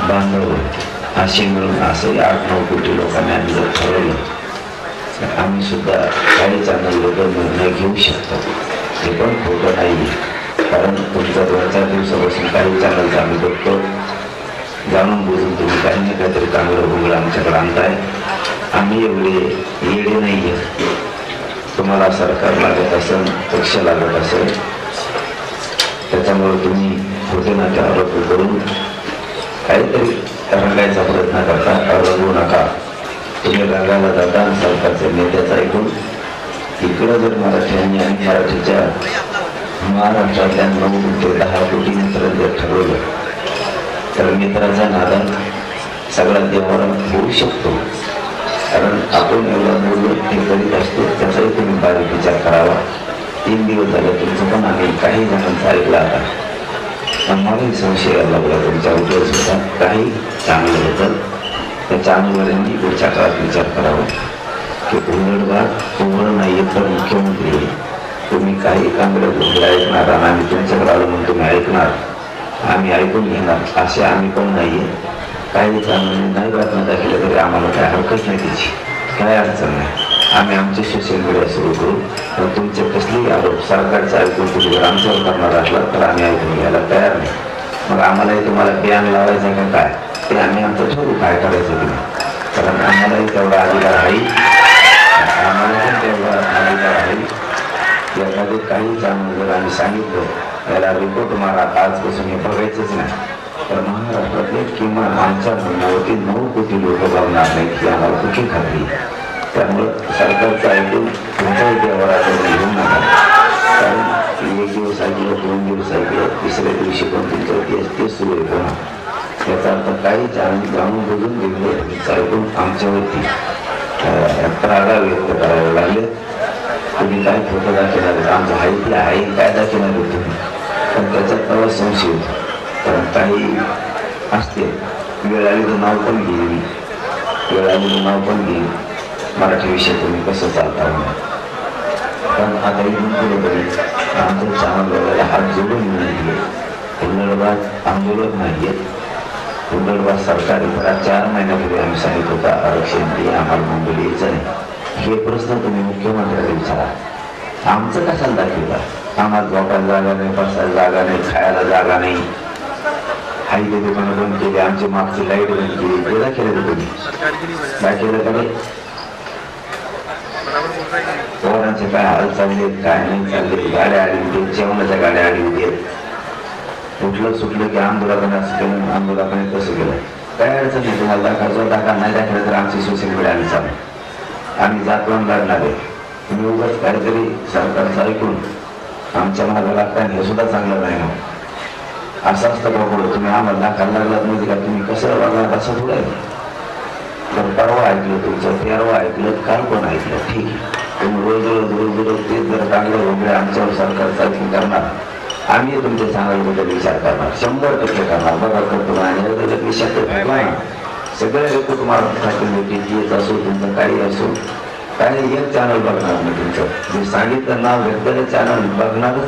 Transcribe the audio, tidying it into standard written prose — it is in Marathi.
बांधव असे मिळून असंही 8-9 कोटी लोकांनी आम्ही जर ठरवलं तर आम्ही सुद्धा काही चॅनलबद्दल निर्णय घेऊ शकतो. हे पण खोटं नाही, कारण तुमच्या 2-4 दिवसापासून काही चॅनलचं आम्ही बघतो, जाणून बुजून तुम्ही काही ना काहीतरी चांगलं भोगलं आमच्याकडे आणताय. आम्ही एवढे येडे नाही आहे. तुम्हाला सरकार लागत असेल, पक्ष लागत असेल, त्याच्यामुळे तुम्ही खोटे नाते आरोप करून काहीतरी रंगायचा प्रयत्न करता. रंगू नका. तुम्ही रंगायला जाता आणि सरकारच्या नेत्याचा ऐकून इकडं जर मराठ्यांनी आणि मराठीच्या महाराष्ट्रातल्या 9 ते 10 कोटी मित्र जर ठरवलं तर मित्राचा नादान सगळा देवावर होऊ शकतो. कारण आपण एवढा बोललो ते करीत असतो, त्याचाही तुम्ही बारीक विचार करावा. 3 दिवस झाले तुमचं पण आम्ही काही जणांचं ऐकलं आता, पण मलाही संशय यायला लागला तुमच्या उद्योग सुद्धा काही चांगलं होतं. त्या चॅनलवाल्यांनी पुढच्या काळात विचार करावा की उमेदवार कोवळ नाही तर मुख्यमंत्री आहे. तुम्ही काही काँग्रेस ऐकणार आणि आम्ही तुमच्याकडे आलो म्हणून तुम्ही ऐकणार, आम्ही ऐकून घेणार असे आम्ही पण नाही आहे. काही चॅनलने नाही बातम्या दाखवल्या तरी आम्हाला काय हरकत नाही, त्याची काय अडचण नाही. आम्ही आमचे सोशल मीडिया सुरू करू, पण तुमचे कसलेही आरोप सरकारचा ऐकून तुम्ही जर आमच्यावर करणार असला तर आम्ही ऐकून घ्यायला तयार नाही. मग आम्हालाही तुम्हाला बॅन लावायचं का काय ते आम्ही आमचं ठरवू काय करायचं तुम्ही, कारण आम्हालाही तेवढा अधिकार आहे. आम्हाला पण तेवढा अधिकार आहे. यामध्ये काही चॅनल जर आम्ही सांगितलं याला रिपोर्ट मारा आजपासून हे बघायचंच नाही, तर महाराष्ट्रातले किमान आमच्या म्हणण्यावरती 9 कोटी लोक बघणार नाहीत ही आम्हाला कुठली खात्री. त्यामुळं सरकारचं ऐकून तुमच्याही देवावर आपण घेऊ नका, कारण 1 दिवस ऐकलं, 2 दिवस ऐकलं, 3ऱ्या दिवशी पण तुमच्यावरती तेच सुरू आहे ना. याचा अर्थ काही जाणून बुजून घेतलं ऐकून आमच्यावरती रागा व्यक्त करावे लागले. तुम्ही काय फोटो दाखवणार, आमचं हाईट आहे काय दाखवणार तुम्ही, पण त्याच्यात मला संशय होतो. कारण काही असते वेळ आलेलं नाव पण घेईल, वेळ आलेलं नाव पण घेईल मराठीविषयी तुम्ही कसं चालता. पण आता इथून पुढे तरी आमचं चॅनल बघायला हात जोडून नाही आहे. हुल्लडबाज आंदोलन नाही आहे. हुल्लडबाज सरकारी परा 4 महिन्यापूर्वी आम्ही सांगितलं होतं आरक्षण दे, आम्हाला मुंबईला यायचं नाही. हे प्रश्न तुम्ही मुख्यमंत्र्याला विचारा. आमचं कशाला दाखवला? आम्हाला झोपायला जागा नाही, बसायला जागा नाही, खायला जागा नाही, हायवे दुकानं बंद केली, आमची मागची लाईट बंद केली, ते दाखवलं तुम्ही दाखवलं का नाही? पोरांचे काय हाल चालले, काय नाही चालले, गाड्या आली होती, जेवणाच्या गाड्या आली होती. उठलं सुटलं की आंदोलनाने असं केलं, आंदोलनाने कसं केलं, काय अडचण नाही. तुम्हाला दाखवायचं दाखवा, नाही दाखवलं तर आमची सोशल मीडिया आम्ही चालू, आम्ही जातवून लागणार आहे. तुम्ही उगाच काहीतरी सरकारचं ऐकून आमच्या मागे लागता हे सुद्धा चांगलं नाही ना. असं असतं बाबा, तुम्ही आम्हाला दाखवायला लागलात म्हणजे का तुम्ही कसं वागणार असं थोडं आहे. तर परवा ऐकलं तुमचं, 13वा ऐकलं, काल पण ऐकलं, ठीक आहे. तुम्ही रोज तेच जर चांगलं वगैरे आमच्यावर सरकारचं ऐकून करणार, आम्ही तुमच्या चॅनलबद्दल विचार करणार, 100% करणार. बघा करतो आणि विषयात सगळे लोक तुम्हाला येत असो, तुमचं काही असो, काही एक चॅनल बघणार नाही तुमचं. जे सांगितलं नाव घेतलेलं चॅनल बघणारच.